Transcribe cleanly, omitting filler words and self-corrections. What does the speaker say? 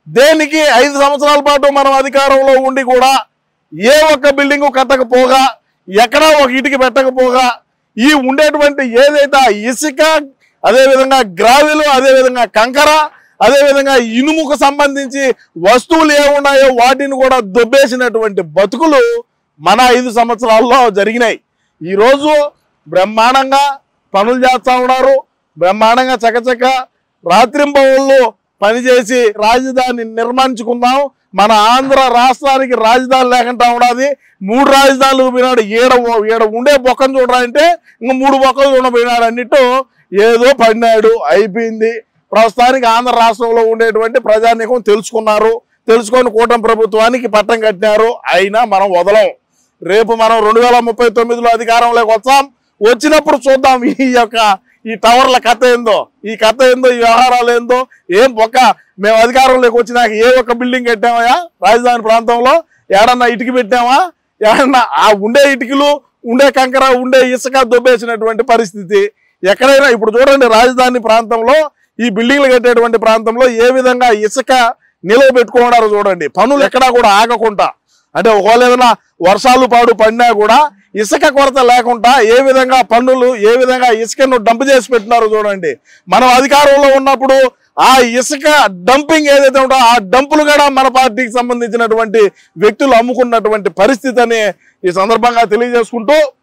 దేనికి 5 సంవత్సరాల పాటు మనం అధికారంలో ఉండి కూడా ఏ ఒక్క బిల్డింగు కట్టకపోగా, ఎక్కడా ఒక ఇటుకి పెట్టకపోగా, ఈ ఉండేటువంటి ఏదైతే ఇసుక, అదేవిధంగా గ్రావెలు, అదేవిధంగా కంకర, అదేవిధంగా ఇనుముకు సంబంధించి వస్తువులు ఏమున్నాయో వాటిని కూడా దొబ్బేసినటువంటి బతుకులు మన 5 సంవత్సరాల్లో జరిగినాయి. ఈరోజు బ్రహ్మాండంగా పనులు చేస్తూ ఉన్నారు. బ్రహ్మాండంగా చకచక రాత్రింబవళ్ళు పనిచేసి రాజధాని నిర్మించుకుందాం, మన ఆంధ్ర రాష్ట్రానికి రాజధాని లేకుండా ఉన్నది. 3 రాజధానులు పోయినాడు. ఏడ ఉండే బొక్కను చూడాలంటే ఇంక 3 బొక్కలు చూడబోయినాడు అన్నట్టు ఏదో పడినాడు, అయిపోయింది. ప్రస్తుతానికి ఆంధ్ర రాష్ట్రంలో ఉండేటువంటి ప్రజానీకం తెలుసుకొని కూటమి ప్రభుత్వానికి పట్టం కట్టినారు. అయినా మనం వదలం. రేపు మనం 2039లో అధికారంలోకి వచ్చినప్పుడు చూద్దాం ఈ టవర్ల కథ ఏందో, ఈ వ్యవహారాలు ఏందో. ఏం మేము అధికారంలోకి వచ్చినాక ఏ ఒక్క బిల్డింగ్ కట్టామా రాజధాని ప్రాంతంలో? ఏడన్నా ఇటుక పెట్టామా? ఏడన్నా ఆ ఉండే ఇటుకలు, ఉండే కంకర, ఉండే ఇసుక దొబ్బేసినటువంటి పరిస్థితి ఎక్కడైనా. ఇప్పుడు చూడండి, రాజధాని ప్రాంతంలో ఈ బిల్డింగ్లు కట్టేటువంటి ప్రాంతంలో ఏ విధంగా ఇసుక నిలవ పెట్టుకున్నారో చూడండి. పనులు ఎక్కడా కూడా ఆగకుండా, అంటే ఒకవేళ ఏదైనా వర్షాలు పడినా కూడా ఇసుక కొరత లేకుండా ఏ విధంగా పన్నులు, ఏ విధంగా ఇసుకను డంప్ చేసి పెట్టినారో చూడండి. మనం అధికారంలో ఉన్నప్పుడు ఆ ఇసుక డంపింగ్ ఏదైతే ఉంటో ఆ డంపులు కూడా మన పార్టీకి సంబంధించినటువంటి వ్యక్తులు అమ్ముకున్నటువంటి పరిస్థితి అని ఈ సందర్భంగా తెలియజేసుకుంటూ